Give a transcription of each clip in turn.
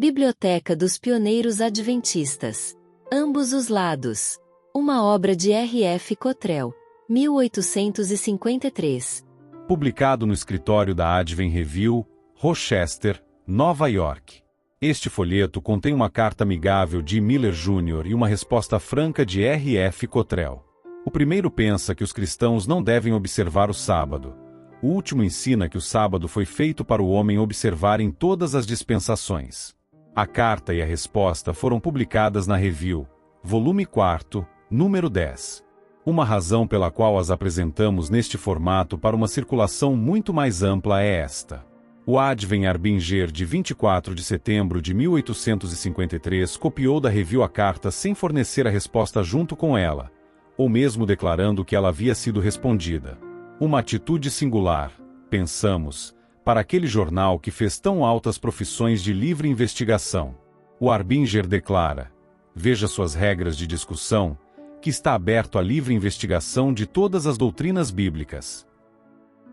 Biblioteca dos Pioneiros Adventistas. Ambos os Lados. Uma obra de R.F. Cottrell, 1853. Publicado no escritório da Advent Review, Rochester, Nova York. Este folheto contém uma carta amigável de Miller Jr. e uma resposta franca de R.F. Cottrell. O primeiro pensa que os cristãos não devem observar o sábado. O último ensina que o sábado foi feito para o homem observar em todas as dispensações. A carta e a resposta foram publicadas na Review, volume 4, número 10. Uma razão pela qual as apresentamos neste formato para uma circulação muito mais ampla é esta. O Advent Harbinger de 24 de setembro de 1853 copiou da Review a carta sem fornecer a resposta junto com ela, ou mesmo declarando que ela havia sido respondida. Uma atitude singular, pensamos, para aquele jornal que fez tão altas profissões de livre investigação. O Harbinger declara, veja suas regras de discussão, que está aberto à livre investigação de todas as doutrinas bíblicas.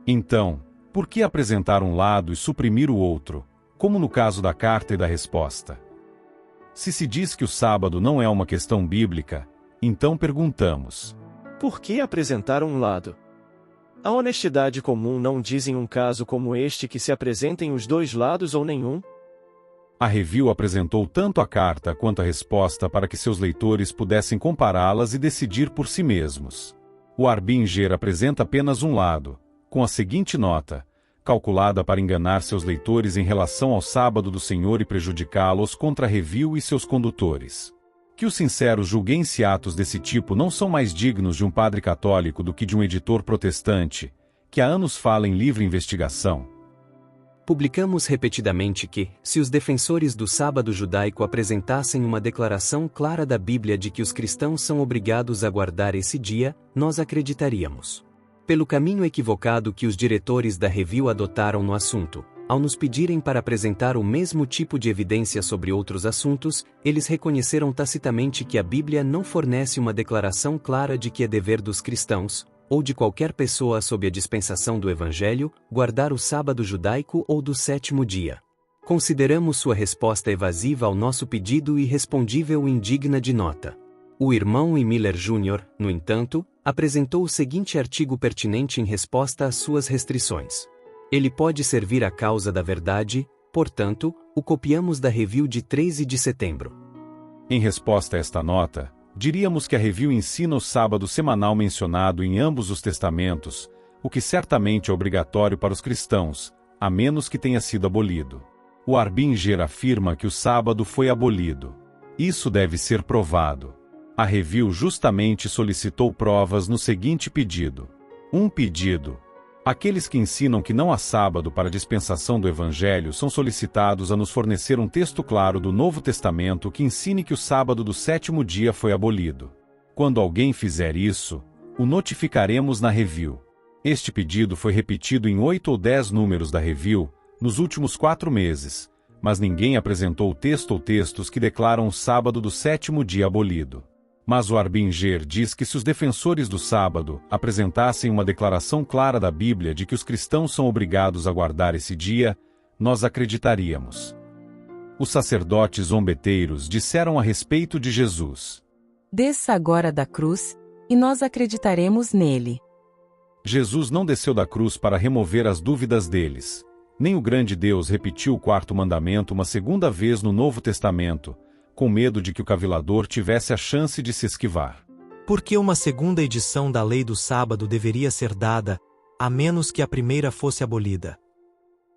Então, por que apresentar um lado e suprimir o outro, como no caso da carta e da resposta? Se diz que o sábado não é uma questão bíblica, então perguntamos: por que apresentar um lado? A honestidade comum não diz em um caso como este que se apresentem os dois lados ou nenhum? A Review apresentou tanto a carta quanto a resposta para que seus leitores pudessem compará-las e decidir por si mesmos. O Harbinger apresenta apenas um lado, com a seguinte nota, calculada para enganar seus leitores em relação ao sábado do Senhor e prejudicá-los contra a Review e seus condutores. Que os sinceros julguem se atos desse tipo não são mais dignos de um padre católico do que de um editor protestante, que há anos fala em livre investigação. Publicamos repetidamente que, se os defensores do sábado judaico apresentassem uma declaração clara da Bíblia de que os cristãos são obrigados a guardar esse dia, nós acreditaríamos. Pelo caminho equivocado que os diretores da Review adotaram no assunto, ao nos pedirem para apresentar o mesmo tipo de evidência sobre outros assuntos, eles reconheceram tacitamente que a Bíblia não fornece uma declaração clara de que é dever dos cristãos, ou de qualquer pessoa sob a dispensação do Evangelho, guardar o sábado judaico ou do sétimo dia. Consideramos sua resposta evasiva ao nosso pedido e respondível indigna de nota. O irmão E. Miller Jr., no entanto, apresentou o seguinte artigo pertinente em resposta às suas restrições. Ele pode servir à causa da verdade, portanto, o copiamos da Review de 13 de setembro. Em resposta a esta nota, diríamos que a Review ensina o sábado semanal mencionado em ambos os testamentos, o que certamente é obrigatório para os cristãos, a menos que tenha sido abolido. O Harbinger afirma que o sábado foi abolido. Isso deve ser provado. A Review justamente solicitou provas no seguinte pedido. Um pedido. Aqueles que ensinam que não há sábado para a dispensação do Evangelho são solicitados a nos fornecer um texto claro do Novo Testamento que ensine que o sábado do sétimo dia foi abolido. Quando alguém fizer isso, o notificaremos na Review. Este pedido foi repetido em 8 ou 10 números da Review nos últimos 4 meses, mas ninguém apresentou o texto ou textos que declaram o sábado do sétimo dia abolido. Mas o Harbinger diz que se os defensores do sábado apresentassem uma declaração clara da Bíblia de que os cristãos são obrigados a guardar esse dia, nós acreditaríamos. Os sacerdotes zombeteiros disseram a respeito de Jesus: desça agora da cruz, e nós acreditaremos nele. Jesus não desceu da cruz para remover as dúvidas deles. Nem o grande Deus repetiu o quarto mandamento uma segunda vez no Novo Testamento, com medo de que o cavilador tivesse a chance de se esquivar. Por que uma segunda edição da lei do sábado deveria ser dada, a menos que a primeira fosse abolida?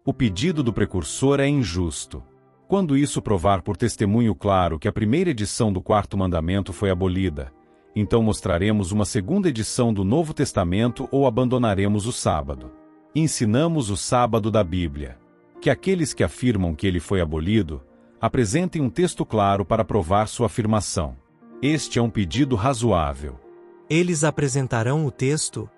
O pedido do precursor é injusto. Quando isso provar por testemunho claro que a primeira edição do quarto mandamento foi abolida, então mostraremos uma segunda edição do Novo Testamento ou abandonaremos o sábado. Ensinamos o sábado da Bíblia. Que aqueles que afirmam que ele foi abolido apresentem um texto claro para provar sua afirmação. Este é um pedido razoável. Eles apresentarão o texto?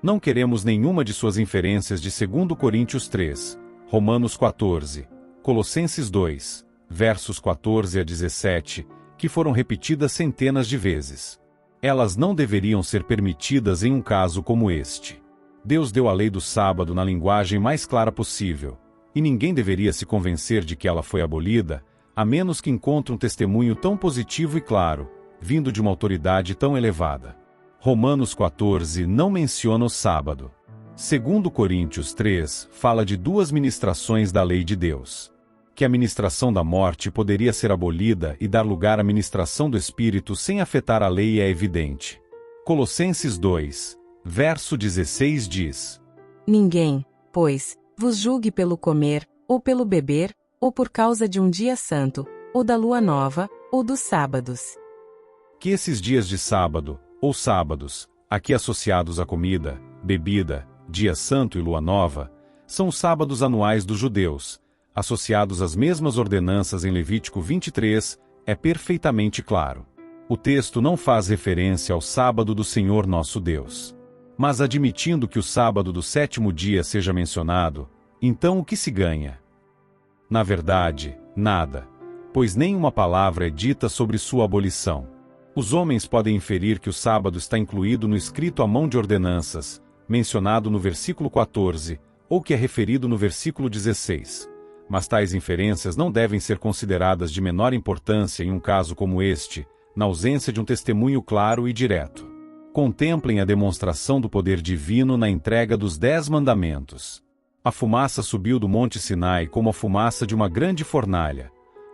Não queremos nenhuma de suas inferências de 2 Coríntios 3, Romanos 14, Colossenses 2, versos 14 a 17, que foram repetidas centenas de vezes. Elas não deveriam ser permitidas em um caso como este. Deus deu a lei do sábado na linguagem mais clara possível, e ninguém deveria se convencer de que ela foi abolida, a menos que encontre um testemunho tão positivo e claro, vindo de uma autoridade tão elevada. Romanos 14 não menciona o sábado. 2 Coríntios 3 fala de duas ministrações da lei de Deus. Que a ministração da morte poderia ser abolida e dar lugar à ministração do Espírito sem afetar a lei é evidente. Colossenses 2, verso 16 diz: Ninguém, pois, vos julgue pelo comer, ou pelo beber, ou por causa de um dia santo, ou da lua nova, ou dos sábados. Que esses dias de sábado, ou sábados, aqui associados à comida, bebida, dia santo e lua nova, são os sábados anuais dos judeus, associados às mesmas ordenanças em Levítico 23, é perfeitamente claro. O texto não faz referência ao sábado do Senhor nosso Deus. Mas admitindo que o sábado do sétimo dia seja mencionado, então o que se ganha? Na verdade, nada, pois nenhuma palavra é dita sobre sua abolição. Os homens podem inferir que o sábado está incluído no escrito à mão de ordenanças, mencionado no versículo 14, ou que é referido no versículo 16. Mas tais inferências não devem ser consideradas de menor importância em um caso como este, na ausência de um testemunho claro e direto. Contemplem a demonstração do poder divino na entrega dos 10 mandamentos. A fumaça subiu do Monte Sinai como a fumaça de uma grande fornalha.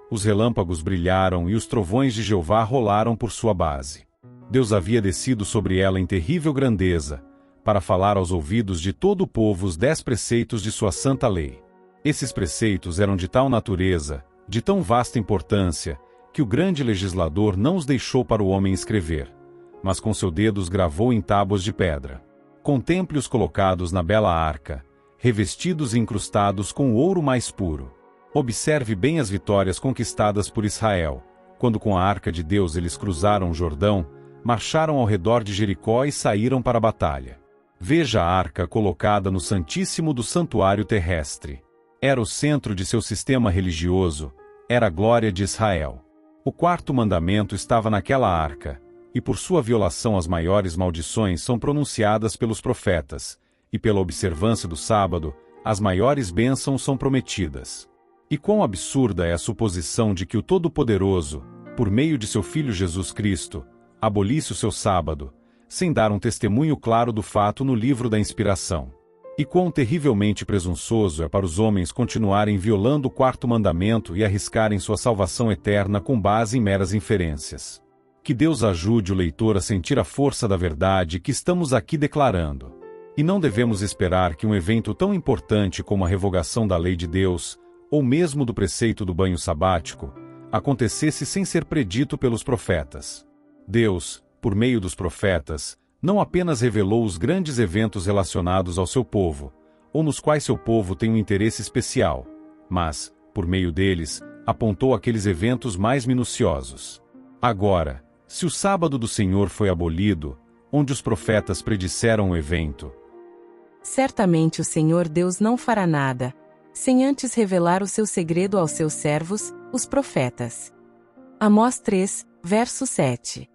Os relâmpagos brilharam e os trovões de Jeová rolaram por sua base. Deus havia descido sobre ela em terrível grandeza, para falar aos ouvidos de todo o povo os 10 preceitos de sua santa lei. Esses preceitos eram de tal natureza, de tão vasta importância, que o grande legislador não os deixou para o homem escrever, mas com seu dedo os gravou em tábuas de pedra. Contemple-os colocados na bela arca, revestidos e incrustados com o ouro mais puro. Observe bem as vitórias conquistadas por Israel, quando com a arca de Deus eles cruzaram o Jordão, marcharam ao redor de Jericó e saíram para a batalha. Veja a arca colocada no Santíssimo do Santuário Terrestre. Era o centro de seu sistema religioso, era a glória de Israel. O 4º mandamento estava naquela arca, e por sua violação as maiores maldições são pronunciadas pelos profetas, e pela observância do sábado, as maiores bênçãos são prometidas. E quão absurda é a suposição de que o Todo-Poderoso, por meio de seu Filho Jesus Cristo, abolisse o seu sábado, sem dar um testemunho claro do fato no livro da inspiração. E quão terrivelmente presunçoso é para os homens continuarem violando o 4º mandamento e arriscarem sua salvação eterna com base em meras inferências. Que Deus ajude o leitor a sentir a força da verdade que estamos aqui declarando. E não devemos esperar que um evento tão importante como a revogação da lei de Deus, ou mesmo do preceito do banho sabático, acontecesse sem ser predito pelos profetas. Deus, por meio dos profetas, não apenas revelou os grandes eventos relacionados ao seu povo, ou nos quais seu povo tem um interesse especial, mas, por meio deles, apontou aqueles eventos mais minuciosos. Agora, se o sábado do Senhor foi abolido, onde os profetas predisseram o evento, certamente o Senhor Deus não fará nada, sem antes revelar o seu segredo aos seus servos, os profetas. Amós 3, verso 7.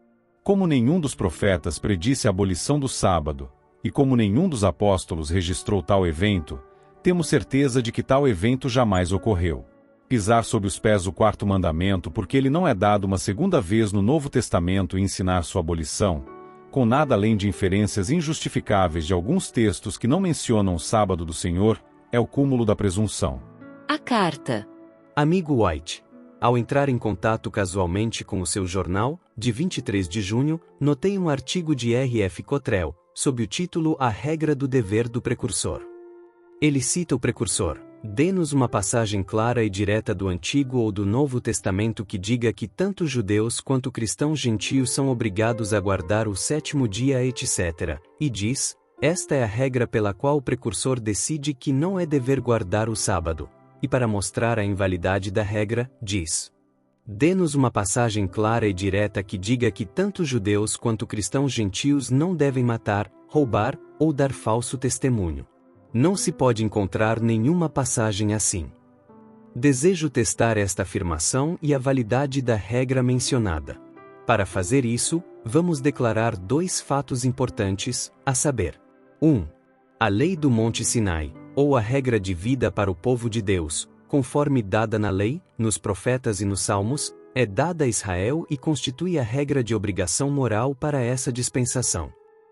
Como nenhum dos profetas predisse a abolição do sábado, e como nenhum dos apóstolos registrou tal evento, temos certeza de que tal evento jamais ocorreu. Pisar sob os pés o 4º mandamento porque ele não é dado uma segunda vez no Novo Testamento e ensinar sua abolição, com nada além de inferências injustificáveis de alguns textos que não mencionam o sábado do Senhor, é o cúmulo da presunção. A carta. Amigo White, ao entrar em contato casualmente com o seu jornal, de 23 de junho, notei um artigo de R.F. Cottrell, sob o título A Regra do Dever do Precursor. Ele cita o precursor: dê-nos uma passagem clara e direta do Antigo ou do Novo Testamento que diga que tanto judeus quanto cristãos gentios são obrigados a guardar o 7º dia, etc. E diz: esta é a regra pela qual o precursor decide que não é dever guardar o sábado. E para mostrar a invalidade da regra, diz: dê-nos uma passagem clara e direta que diga que tanto judeus quanto cristãos gentios não devem matar, roubar ou dar falso testemunho. Não se pode encontrar nenhuma passagem assim. Desejo testar esta afirmação e a validade da regra mencionada. Para fazer isso, vamos declarar 2 fatos importantes, a saber: 1. A lei do Monte Sinai, ou a regra de vida para o povo de Deus, conforme dada na lei, nos profetas e nos salmos, é dada a Israel e constitui a regra de obrigação moral para essa dispensação.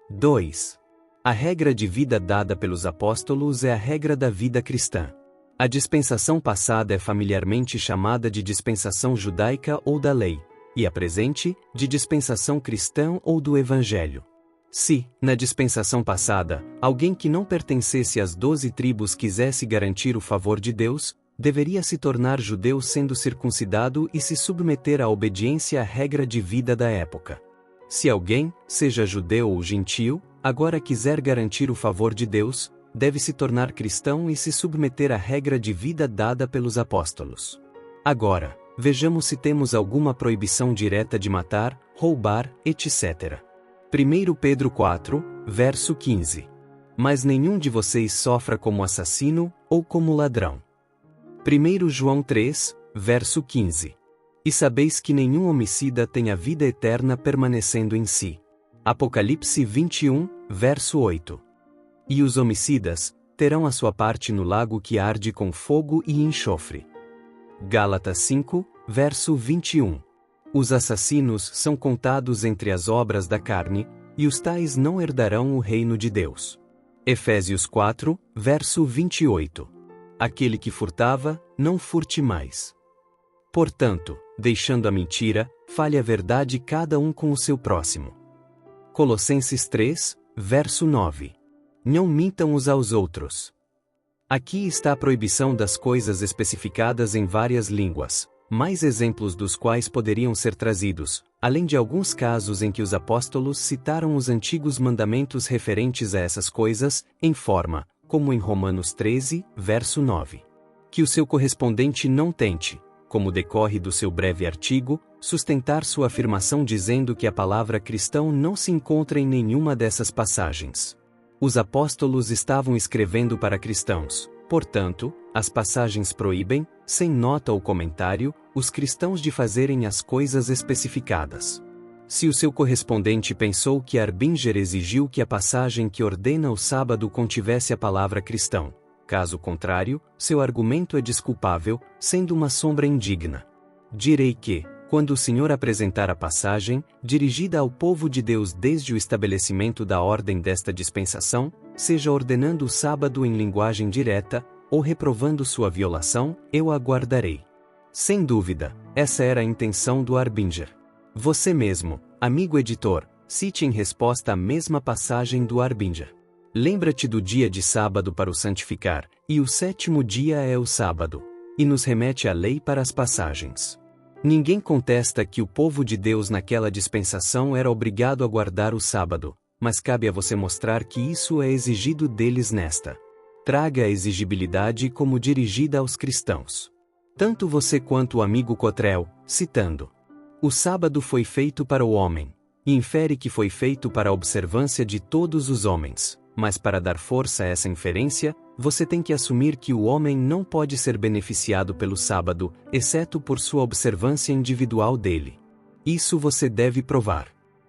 2. A regra de vida dada pelos apóstolos é a regra da vida cristã. A dispensação passada é familiarmente chamada de dispensação judaica ou da lei, e a presente, de dispensação cristã ou do Evangelho. Se, na dispensação passada, alguém que não pertencesse às 12 tribos quisesse garantir o favor de Deus, deveria se tornar judeu sendo circuncidado e se submeter à obediência à regra de vida da época. Se alguém, seja judeu ou gentio, agora quiser garantir o favor de Deus, deve se tornar cristão e se submeter à regra de vida dada pelos apóstolos. Agora, vejamos se temos alguma proibição direta de matar, roubar, etc. 1 Pedro 4, verso 15. Mas nenhum de vocês sofra como assassino ou como ladrão. 1 João 3, verso 15. E sabeis que nenhum homicida tem a vida eterna permanecendo em si. Apocalipse 21, verso 8. E os homicidas terão a sua parte no lago que arde com fogo e enxofre. Gálatas 5, verso 21. Os assassinos são contados entre as obras da carne, e os tais não herdarão o reino de Deus. Efésios 4, verso 28. Aquele que furtava, não furte mais. Portanto, deixando a mentira, fale a verdade cada um com o seu próximo. Colossenses 3, verso 9. Não mintam uns aos outros. Aqui está a proibição das coisas especificadas em várias línguas, mais exemplos dos quais poderiam ser trazidos, além de alguns casos em que os apóstolos citaram os antigos mandamentos referentes a essas coisas, em forma, como em Romanos 13, verso 9. Que o seu correspondente não tente, como decorre do seu breve artigo, sustentar sua afirmação dizendo que a palavra cristão não se encontra em nenhuma dessas passagens. Os apóstolos estavam escrevendo para cristãos, portanto, as passagens proíbem, sem nota ou comentário, os cristãos de fazerem as coisas especificadas. Se o seu correspondente pensou que Arbinger exigiu que a passagem que ordena o sábado contivesse a palavra cristão, caso contrário, seu argumento é desculpável, sendo uma sombra indigna. Direi que, quando o Senhor apresentar a passagem, dirigida ao povo de Deus desde o estabelecimento da ordem desta dispensação, seja ordenando o sábado em linguagem direta, ou reprovando sua violação, eu aguardarei. Sem dúvida, essa era a intenção do Arbinger. Você mesmo, amigo editor, cite em resposta a mesma passagem do Arbinger. Lembra-te do dia de sábado para o santificar, e o sétimo dia é o sábado, e nos remete à lei para as passagens. Ninguém contesta que o povo de Deus naquela dispensação era obrigado a guardar o sábado, mas cabe a você mostrar que isso é exigido deles nesta. Traga a exigibilidade como dirigida aos cristãos. Tanto você quanto o amigo Cotrel, citando: o sábado foi feito para o homem, e infere que foi feito para a observância de todos os homens, mas para dar força a essa inferência, você tem que assumir que o homem não pode ser beneficiado pelo sábado, exceto por sua observância individual dele. Isso você deve provar.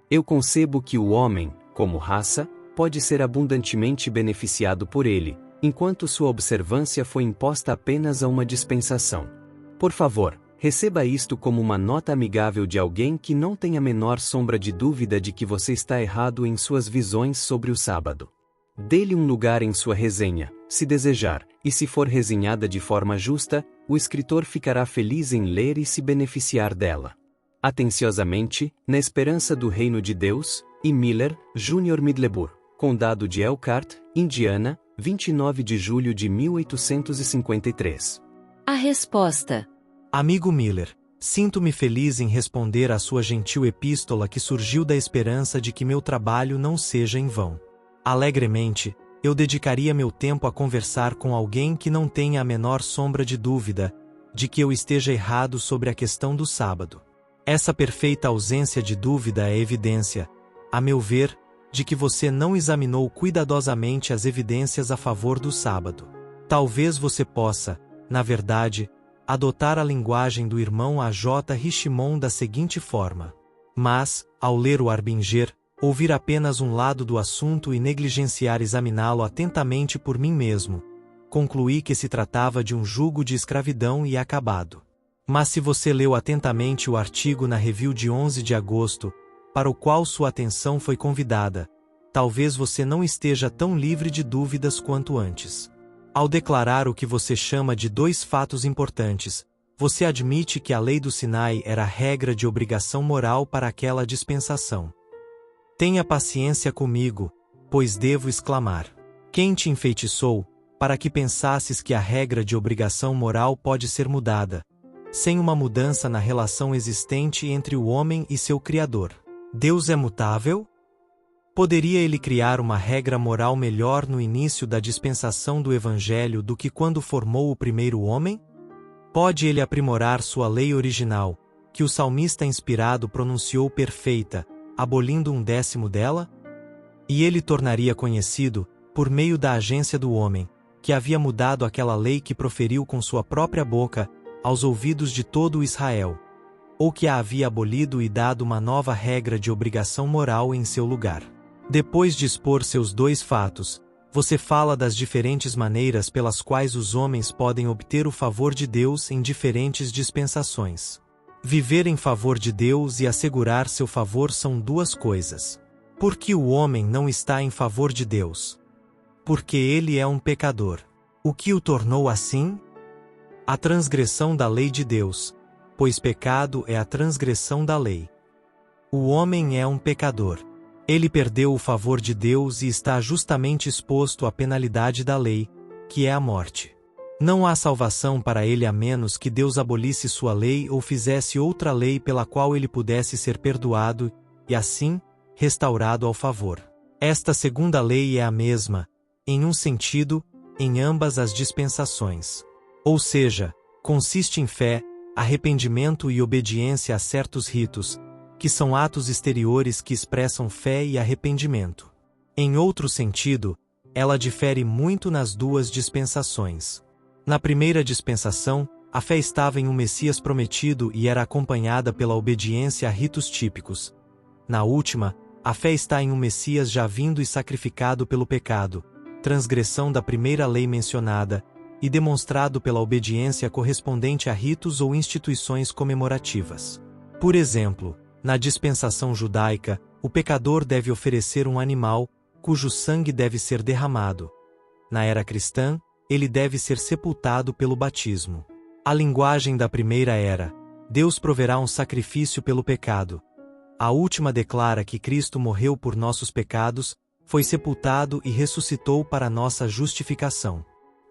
Eu concebo que o homem, como raça, pode ser abundantemente beneficiado por ele, enquanto sua observância foi imposta apenas a uma dispensação. Por favor, receba isto como uma nota amigável de alguém que não tem a menor sombra de dúvida de que você está errado em suas visões sobre o sábado. Dê-lhe um lugar em sua resenha, se desejar, e se for resenhada de forma justa, o escritor ficará feliz em ler e se beneficiar dela. Atenciosamente, na esperança do reino de Deus, E. Miller, Jr. Midlebur, Condado de Elkhart, Indiana, 29 de julho de 1853. A resposta. Amigo Miller, sinto-me feliz em responder à sua gentil epístola que surgiu da esperança de que meu trabalho não seja em vão. Alegremente, eu dedicaria meu tempo a conversar com alguém que não tenha a menor sombra de dúvida de que eu esteja errado sobre a questão do sábado. Essa perfeita ausência de dúvida é evidência, a meu ver, de que você não examinou cuidadosamente as evidências a favor do sábado. Talvez você possa, na verdade, adotar a linguagem do irmão A.J. Richemont da seguinte forma: mas, ao ler o Arbinger, ouvir apenas um lado do assunto e negligenciar examiná-lo atentamente por mim mesmo, concluí que se tratava de um jugo de escravidão e acabado. Mas se você leu atentamente o artigo na Review de 11 de agosto, para o qual sua atenção foi convidada, talvez você não esteja tão livre de dúvidas quanto antes. Ao declarar o que você chama de 2 fatos importantes, você admite que a lei do Sinai era a regra de obrigação moral para aquela dispensação. Tenha paciência comigo, pois devo exclamar. Quem te enfeitiçou, para que pensasses que a regra de obrigação moral pode ser mudada, sem uma mudança na relação existente entre o homem e seu Criador? Deus é mutável? Poderia ele criar uma regra moral melhor no início da dispensação do Evangelho do que quando formou o primeiro homem? Pode ele aprimorar sua lei original, que o salmista inspirado pronunciou perfeita, abolindo 1/10 dela? E ele tornaria conhecido, por meio da agência do homem, que havia mudado aquela lei que proferiu com sua própria boca, aos ouvidos de todo o Israel, ou que a havia abolido e dado uma nova regra de obrigação moral em seu lugar. Depois de expor seus 2 fatos, você fala das diferentes maneiras pelas quais os homens podem obter o favor de Deus em diferentes dispensações. Viver em favor de Deus e assegurar seu favor são 2 coisas. Por que o homem não está em favor de Deus? Porque ele é um pecador. O que o tornou assim? A transgressão da lei de Deus, pois pecado é a transgressão da lei. O homem é um pecador. Ele perdeu o favor de Deus e está justamente exposto à penalidade da lei, que é a morte. Não há salvação para ele a menos que Deus abolisse sua lei ou fizesse outra lei pela qual ele pudesse ser perdoado e, assim, restaurado ao favor. Esta segunda lei é a mesma, em um sentido, em ambas as dispensações. Ou seja, consiste em fé, arrependimento e obediência a certos ritos, que são atos exteriores que expressam fé e arrependimento. Em outro sentido, ela difere muito nas 2 dispensações. Na primeira dispensação, a fé estava em um Messias prometido e era acompanhada pela obediência a ritos típicos. Na última, a fé está em um Messias já vindo e sacrificado pelo pecado, transgressão da primeira lei mencionada, e demonstrado pela obediência correspondente a ritos ou instituições comemorativas. Por exemplo, na dispensação judaica, o pecador deve oferecer um animal, cujo sangue deve ser derramado. Na era cristã, ele deve ser sepultado pelo batismo. A linguagem da primeira era: Deus proverá um sacrifício pelo pecado. A última declara que Cristo morreu por nossos pecados, foi sepultado e ressuscitou para nossa justificação.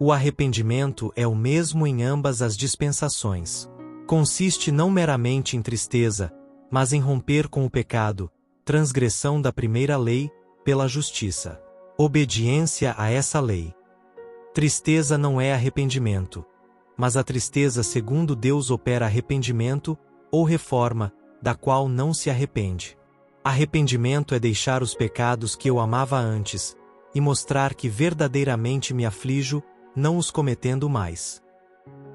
O arrependimento é o mesmo em ambas as dispensações. Consiste não meramente em tristeza, mas em romper com o pecado, transgressão da primeira lei, pela justiça. Obediência a essa lei. Tristeza não é arrependimento, mas a tristeza segundo Deus opera arrependimento, ou reforma, da qual não se arrepende. Arrependimento é deixar os pecados que eu amava antes, e mostrar que verdadeiramente me aflijo, não os cometendo mais.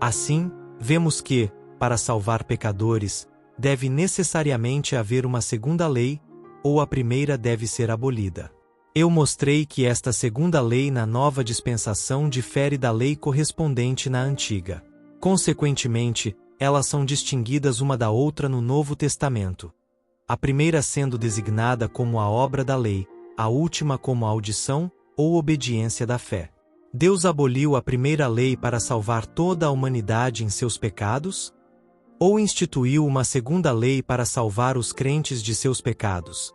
Assim, vemos que, para salvar pecadores, deve necessariamente haver uma segunda lei, ou a primeira deve ser abolida. Eu mostrei que esta segunda lei na nova dispensação difere da lei correspondente na antiga. Consequentemente, elas são distinguidas uma da outra no Novo Testamento. A primeira sendo designada como a obra da lei, a última como a audição ou obediência da fé. Deus aboliu a primeira lei para salvar toda a humanidade em seus pecados? Ou instituiu uma segunda lei para salvar os crentes de seus pecados?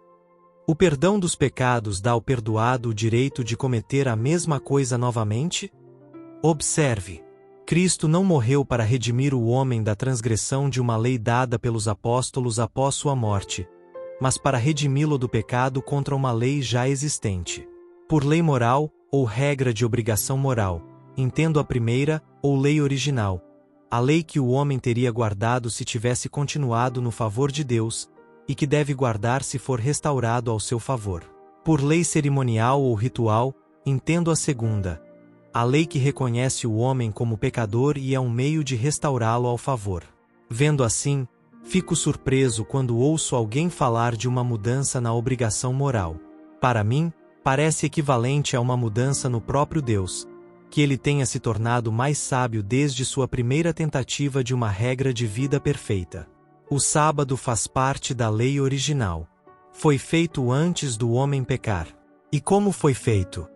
O perdão dos pecados dá ao perdoado o direito de cometer a mesma coisa novamente? Observe. Cristo não morreu para redimir o homem da transgressão de uma lei dada pelos apóstolos após sua morte, mas para redimi-lo do pecado contra uma lei já existente. Por lei moral, ou regra de obrigação moral, entendo a primeira, ou lei original, a lei que o homem teria guardado se tivesse continuado no favor de Deus, e que deve guardar se for restaurado ao seu favor. Por lei cerimonial ou ritual, entendo a segunda, a lei que reconhece o homem como pecador e é um meio de restaurá-lo ao favor. Vendo assim, fico surpreso quando ouço alguém falar de uma mudança na obrigação moral. Para mim, parece equivalente a uma mudança no próprio Deus, que ele tenha se tornado mais sábio desde sua primeira tentativa de uma regra de vida perfeita. O sábado faz parte da lei original. Foi feito antes do homem pecar. E como foi feito?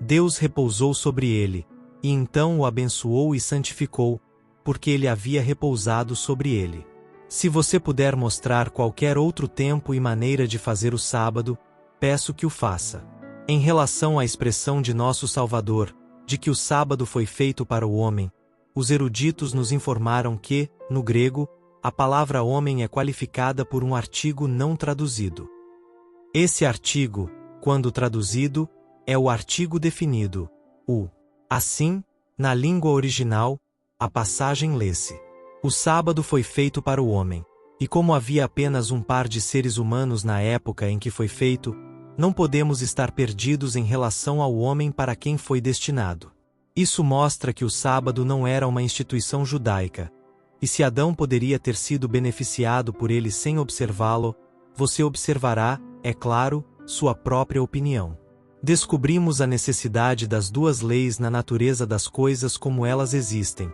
Deus repousou sobre ele, e então o abençoou e santificou, porque ele havia repousado sobre ele. Se você puder mostrar qualquer outro tempo e maneira de fazer o sábado, peço que o faça. Em relação à expressão de nosso Salvador, de que o sábado foi feito para o homem, os eruditos nos informaram que, no grego, a palavra homem é qualificada por um artigo não traduzido. Esse artigo, quando traduzido, é o artigo definido, o. Assim, na língua original, a passagem lê-se: o sábado foi feito para o homem, e como havia apenas um par de seres humanos na época em que foi feito, não podemos estar perdidos em relação ao homem para quem foi destinado. Isso mostra que o sábado não era uma instituição judaica, e se Adão poderia ter sido beneficiado por ele sem observá-lo, você observará, é claro, sua própria opinião. Descobrimos a necessidade das duas leis na natureza das coisas como elas existem: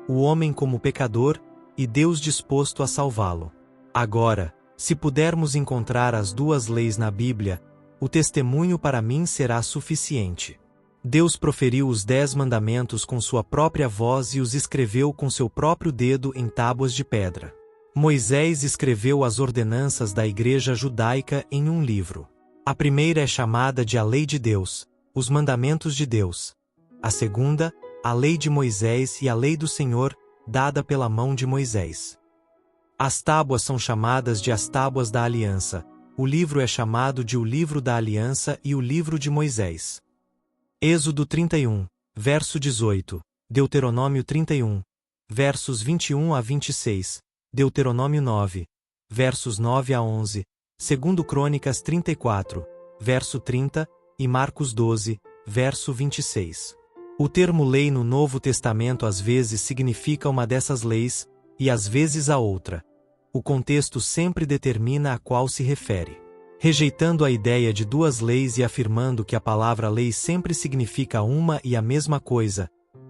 o homem como pecador e Deus disposto a salvá-lo. Agora, se pudermos encontrar as duas leis na Bíblia, o testemunho para mim será suficiente. Deus proferiu os 10 mandamentos com sua própria voz e os escreveu com seu próprio dedo em tábuas de pedra. Moisés escreveu as ordenanças da Igreja Judaica em um livro. A primeira é chamada de a Lei de Deus, os Mandamentos de Deus. A segunda, a Lei de Moisés e a Lei do Senhor, dada pela mão de Moisés. As tábuas são chamadas de as Tábuas da Aliança. O livro é chamado de o Livro da Aliança e o Livro de Moisés. Êxodo 31, verso 18, Deuteronômio 31, versos 21 a 26, Deuteronômio 9, versos 9 a 11, 2 Crônicas 34, verso 30, e Marcos 12, verso 26. O termo lei no Novo Testamento às vezes significa uma dessas leis, e às vezes a outra. O contexto sempre determina a qual se refere. Rejeitando a ideia de duas leis e afirmando que a palavra lei sempre significa uma e a mesma coisa,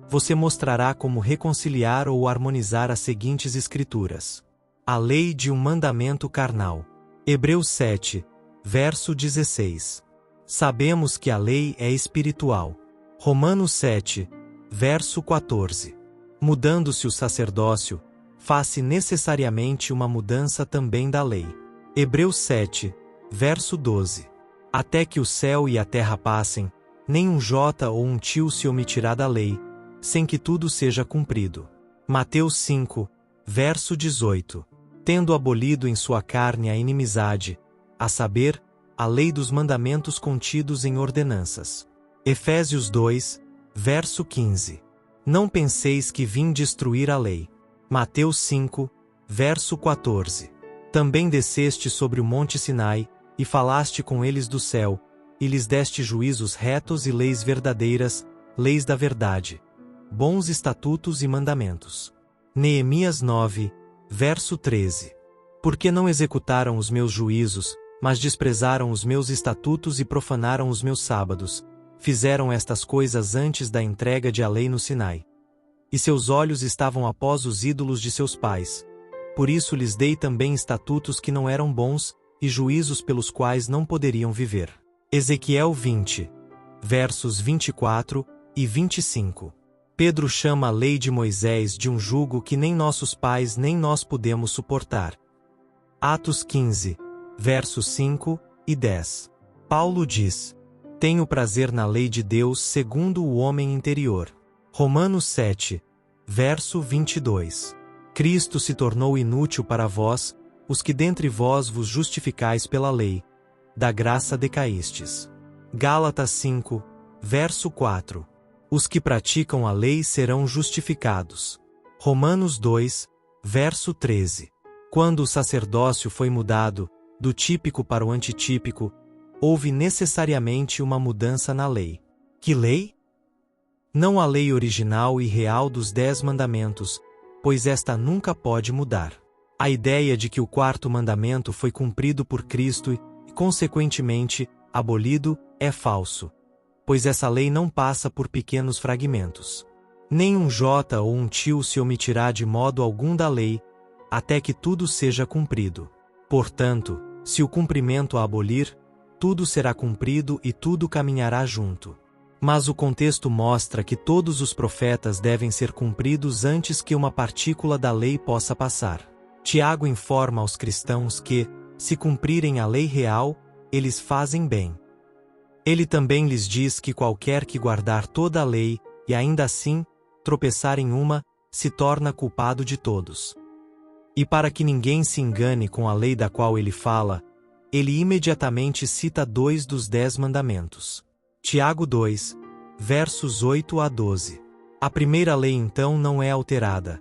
você mostrará como reconciliar ou harmonizar as seguintes escrituras. A lei de um mandamento carnal. Hebreus 7, verso 16. Sabemos que a lei é espiritual. Romanos 7, verso 14. Mudando-se o sacerdócio, faz-se necessariamente uma mudança também da lei. Hebreus 7, verso 12. Até que o céu e a terra passem, nem um jota ou um tio se omitirá da lei, sem que tudo seja cumprido. Mateus 5, verso 18. Tendo abolido em sua carne a inimizade, a saber, a lei dos mandamentos contidos em ordenanças. Efésios 2, verso 15. Não penseis que vim destruir a lei. Mateus 5, verso 14. Também desceste sobre o monte Sinai, e falaste com eles do céu, e lhes deste juízos retos e leis verdadeiras, leis da verdade, bons estatutos e mandamentos. Neemias 9, verso 13. Porque não executaram os meus juízos, mas desprezaram os meus estatutos e profanaram os meus sábados, fizeram estas coisas antes da entrega de a lei no Sinai. E seus olhos estavam após os ídolos de seus pais. Por isso lhes dei também estatutos que não eram bons, e juízos pelos quais não poderiam viver. Ezequiel 20, versos 24 e 25. Pedro chama a lei de Moisés de um jugo que nem nossos pais nem nós podemos suportar. Atos 15, versos 5 e 10. Paulo diz: tenho prazer na lei de Deus segundo o homem interior. Romanos 7, verso 22. Cristo se tornou inútil para vós, os que dentre vós vos justificais pela lei, da graça decaístes. Gálatas 5, verso 4. Os que praticam a lei serão justificados. Romanos 2, verso 13. Quando o sacerdócio foi mudado, do típico para o antitípico, houve necessariamente uma mudança na lei. Que lei? Não a lei original e real dos 10 mandamentos, pois esta nunca pode mudar. A ideia de que o 4º mandamento foi cumprido por Cristo e, consequentemente, abolido, é falso. pois essa lei não passa por pequenos fragmentos. Nem um jota ou um tio se omitirá de modo algum da lei, até que tudo seja cumprido. Portanto, se o cumprimento a abolir, tudo será cumprido e tudo caminhará junto. Mas o contexto mostra que todos os profetas devem ser cumpridos antes que uma partícula da lei possa passar. Tiago informa aos cristãos que, se cumprirem a lei real, eles fazem bem. Ele também lhes diz que qualquer que guardar toda a lei, e ainda assim, tropeçar em uma, se torna culpado de todos. E para que ninguém se engane com a lei da qual ele fala, ele imediatamente cita 2 dos 10 mandamentos. Tiago 2, versos 8 a 12. A primeira lei então não é alterada.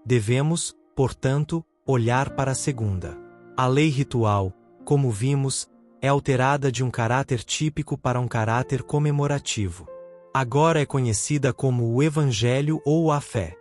Devemos, portanto, olhar para a segunda. A lei ritual, como vimos, é alterada de um caráter típico para um caráter comemorativo. Agora é conhecida como o Evangelho ou a fé.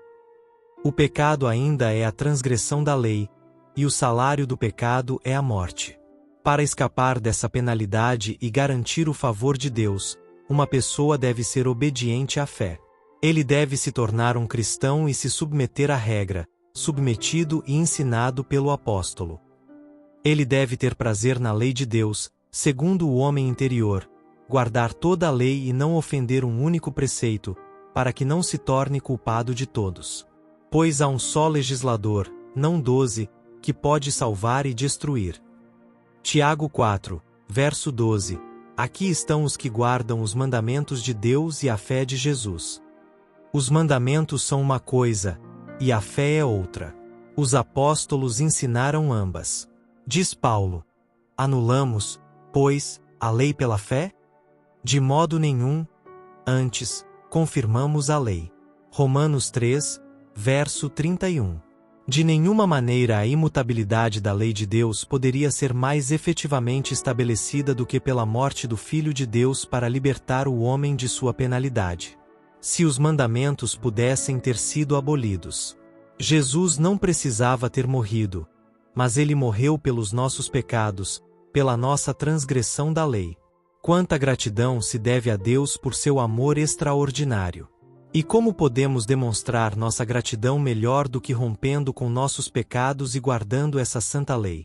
O pecado ainda é a transgressão da lei, e o salário do pecado é a morte. Para escapar dessa penalidade e garantir o favor de Deus, uma pessoa deve ser obediente à fé. Ele deve se tornar um cristão e se submeter à regra, submetido e ensinado pelo apóstolo. Ele deve ter prazer na lei de Deus, segundo o homem interior, guardar toda a lei e não ofender um único preceito, para que não se torne culpado de todos. Pois há um só legislador, não 12, que pode salvar e destruir. Tiago 4, verso 12. Aqui estão os que guardam os mandamentos de Deus e a fé de Jesus. Os mandamentos são uma coisa, e a fé é outra. Os apóstolos ensinaram ambas. Diz Paulo: anulamos, pois, a lei pela fé? De modo nenhum, antes, confirmamos a lei. Romanos 3, verso 31. De nenhuma maneira a imutabilidade da lei de Deus poderia ser mais efetivamente estabelecida do que pela morte do Filho de Deus para libertar o homem de sua penalidade. Se os mandamentos pudessem ter sido abolidos. Jesus não precisava ter morrido, mas ele morreu pelos nossos pecados, pela nossa transgressão da lei. Quanta gratidão se deve a Deus por seu amor extraordinário. E como podemos demonstrar nossa gratidão melhor do que rompendo com nossos pecados e guardando essa santa lei?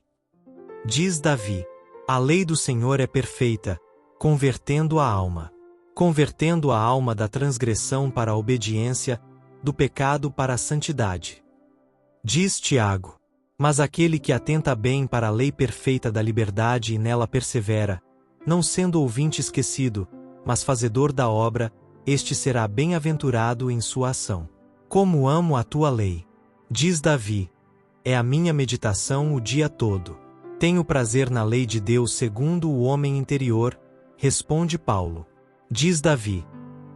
Diz Davi: a lei do Senhor é perfeita, convertendo a alma. Convertendo a alma da transgressão para a obediência, do pecado para a santidade. Diz Tiago: mas aquele que atenta bem para a lei perfeita da liberdade e nela persevera, não sendo ouvinte esquecido, mas fazedor da obra, este será bem-aventurado em sua ação. Como amo a tua lei! Diz Davi: é a minha meditação o dia todo. Tenho prazer na lei de Deus segundo o homem interior, responde Paulo. Diz Davi: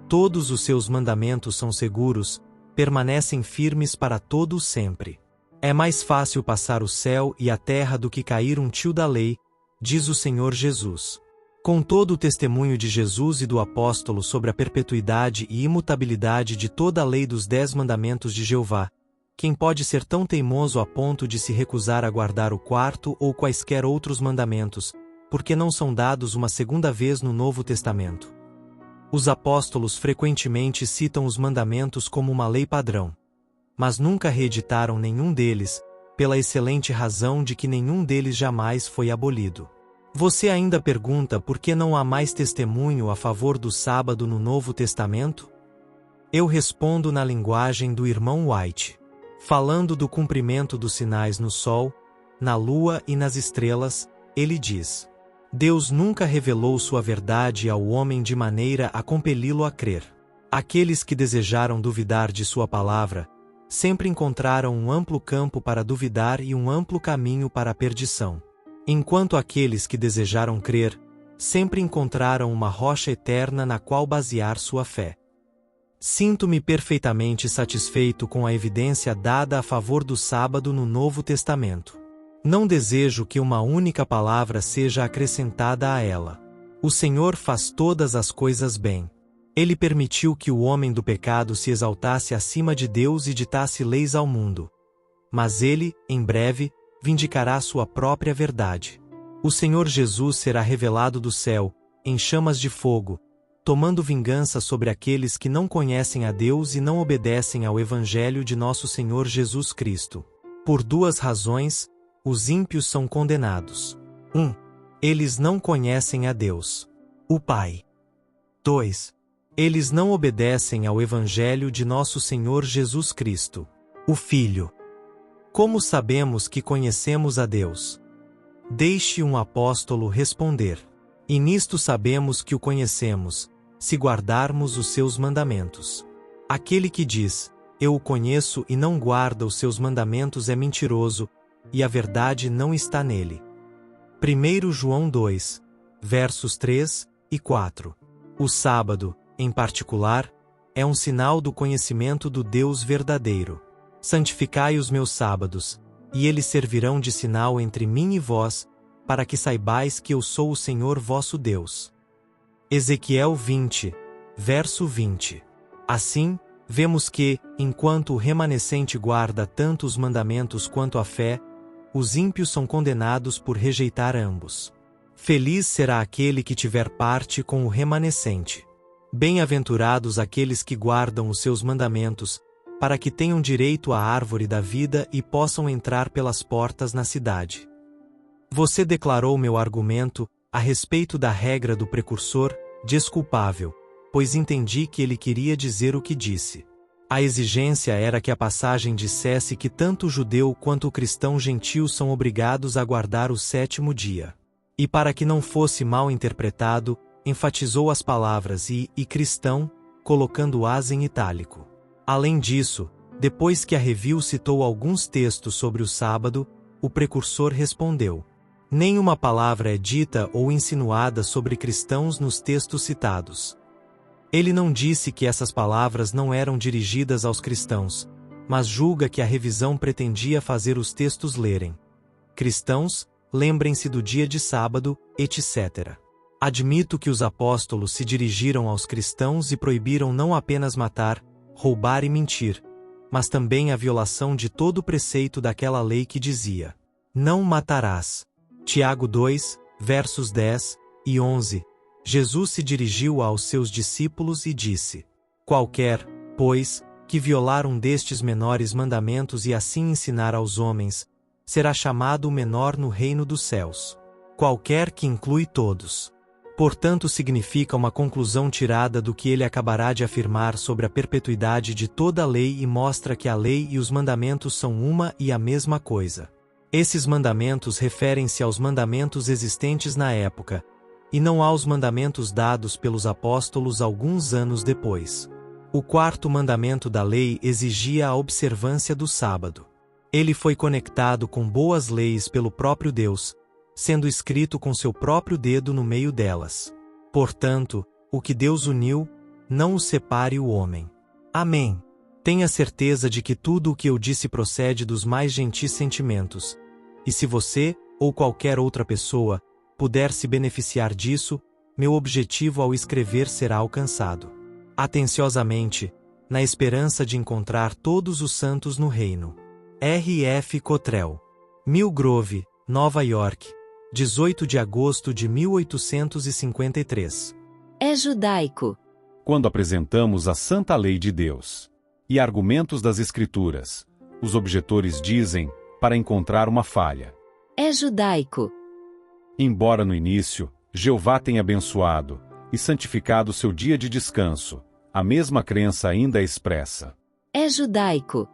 todos os seus mandamentos são seguros, permanecem firmes para todo o sempre. É mais fácil passar o céu e a terra do que cair um tio da lei, diz o Senhor Jesus. Com todo o testemunho de Jesus e do apóstolo sobre a perpetuidade e imutabilidade de toda a lei dos 10 mandamentos de Jeová, quem pode ser tão teimoso a ponto de se recusar a guardar o 4º ou quaisquer outros mandamentos, porque não são dados uma segunda vez no Novo Testamento? Os apóstolos frequentemente citam os mandamentos como uma lei padrão, mas nunca reeditaram nenhum deles, pela excelente razão de que nenhum deles jamais foi abolido. Você ainda pergunta por que não há mais testemunho a favor do sábado no Novo Testamento? Eu respondo na linguagem do irmão White. Falando do cumprimento dos sinais no sol, na lua e nas estrelas, ele diz: Deus nunca revelou sua verdade ao homem de maneira a compeli-lo a crer. Aqueles que desejaram duvidar de sua palavra, sempre encontraram um amplo campo para duvidar e um amplo caminho para a perdição. Enquanto aqueles que desejaram crer, sempre encontraram uma rocha eterna na qual basear sua fé. Sinto-me perfeitamente satisfeito com a evidência dada a favor do sábado no Novo Testamento. Não desejo que uma única palavra seja acrescentada a ela. O Senhor faz todas as coisas bem. Ele permitiu que o homem do pecado se exaltasse acima de Deus e ditasse leis ao mundo. Mas ele, em breve, vindicará sua própria verdade. O Senhor Jesus será revelado do céu, em chamas de fogo, tomando vingança sobre aqueles que não conhecem a Deus e não obedecem ao Evangelho de nosso Senhor Jesus Cristo. Por duas razões, os ímpios são condenados. 1. Eles não conhecem a Deus, o Pai. 2. Eles não obedecem ao Evangelho de nosso Senhor Jesus Cristo, o Filho. Como sabemos que conhecemos a Deus? Deixe um apóstolo responder. E nisto sabemos que o conhecemos, se guardarmos os seus mandamentos. Aquele que diz, eu o conheço e não guarda os seus mandamentos é mentiroso, e a verdade não está nele. 1 João 2, versos 3 e 4. O sábado, em particular, é um sinal do conhecimento do Deus verdadeiro. Santificai os meus sábados, e eles servirão de sinal entre mim e vós, para que saibais que eu sou o Senhor vosso Deus. Ezequiel 20, verso 20. Assim, vemos que, enquanto o remanescente guarda tanto os mandamentos quanto a fé, os ímpios são condenados por rejeitar ambos. Feliz será aquele que tiver parte com o remanescente. Bem-aventurados aqueles que guardam os seus mandamentos, para que tenham direito à árvore da vida e possam entrar pelas portas na cidade. Você declarou meu argumento, a respeito da regra do precursor, desculpável, pois entendi que ele queria dizer o que disse. A exigência era que a passagem dissesse que tanto o judeu quanto o cristão gentil são obrigados a guardar o 7º dia. E para que não fosse mal interpretado, enfatizou as palavras e cristão, colocando-as em itálico. Além disso, depois que a review citou alguns textos sobre o sábado, o precursor respondeu: nenhuma palavra é dita ou insinuada sobre cristãos nos textos citados. Ele não disse que essas palavras não eram dirigidas aos cristãos, mas julga que a revisão pretendia fazer os textos lerem: cristãos, lembrem-se do dia de sábado, etc. Admito que os apóstolos se dirigiram aos cristãos e proibiram não apenas matar, roubar e mentir, mas também a violação de todo o preceito daquela lei que dizia: não matarás. Tiago 2, versos 10 e 11. Jesus se dirigiu aos seus discípulos e disse: qualquer, pois, que violar um destes menores mandamentos e assim ensinar aos homens, será chamado o menor no reino dos céus. Qualquer que inclui todos. Portanto, significa uma conclusão tirada do que ele acabará de afirmar sobre a perpetuidade de toda a lei e mostra que a lei e os mandamentos são uma e a mesma coisa. Esses mandamentos referem-se aos mandamentos existentes na época, e não aos mandamentos dados pelos apóstolos alguns anos depois. O 4º mandamento da lei exigia a observância do sábado. Ele foi conectado com boas leis pelo próprio Deus, sendo escrito com seu próprio dedo no meio delas. Portanto, o que Deus uniu, não o separe o homem. Amém. Tenha certeza de que tudo o que eu disse procede dos mais gentis sentimentos, e se você, ou qualquer outra pessoa, puder se beneficiar disso, meu objetivo ao escrever será alcançado. Atenciosamente, na esperança de encontrar todos os santos no reino. R.F. Cottrell. Mill Grove, Nova York, 18 de agosto de 1853. É judaico. Quando apresentamos a santa lei de Deus e argumentos das Escrituras, os objetores dizem, para encontrar uma falha: é judaico. Embora no início, Jeová tenha abençoado e santificado seu dia de descanso, a mesma crença ainda é expressa. É judaico.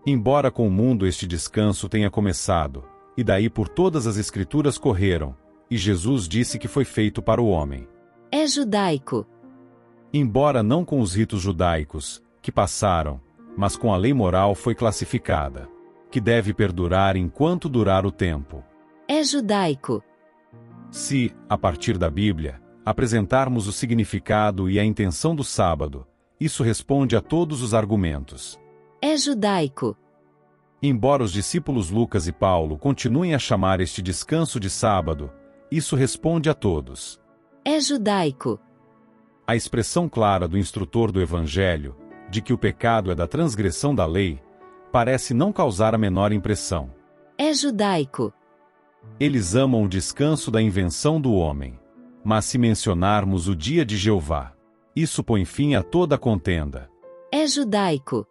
Embora com o mundo este descanso tenha começado, e daí por todas as Escrituras correram, e Jesus disse que foi feito para o homem. É judaico. Embora não com os ritos judaicos, que passaram, mas com a lei moral foi classificada, que deve perdurar enquanto durar o tempo. É judaico. Se, a partir da Bíblia, apresentarmos o significado e a intenção do sábado, isso responde a todos os argumentos. É judaico. Embora os discípulos Lucas e Paulo continuem a chamar este descanso de sábado, isso responde a todos. É judaico. A expressão clara do instrutor do Evangelho, de que o pecado é da transgressão da lei, parece não causar a menor impressão. É judaico. Eles amam o descanso da invenção do homem. Mas se mencionarmos o dia de Jeová, isso põe fim a toda contenda. É judaico,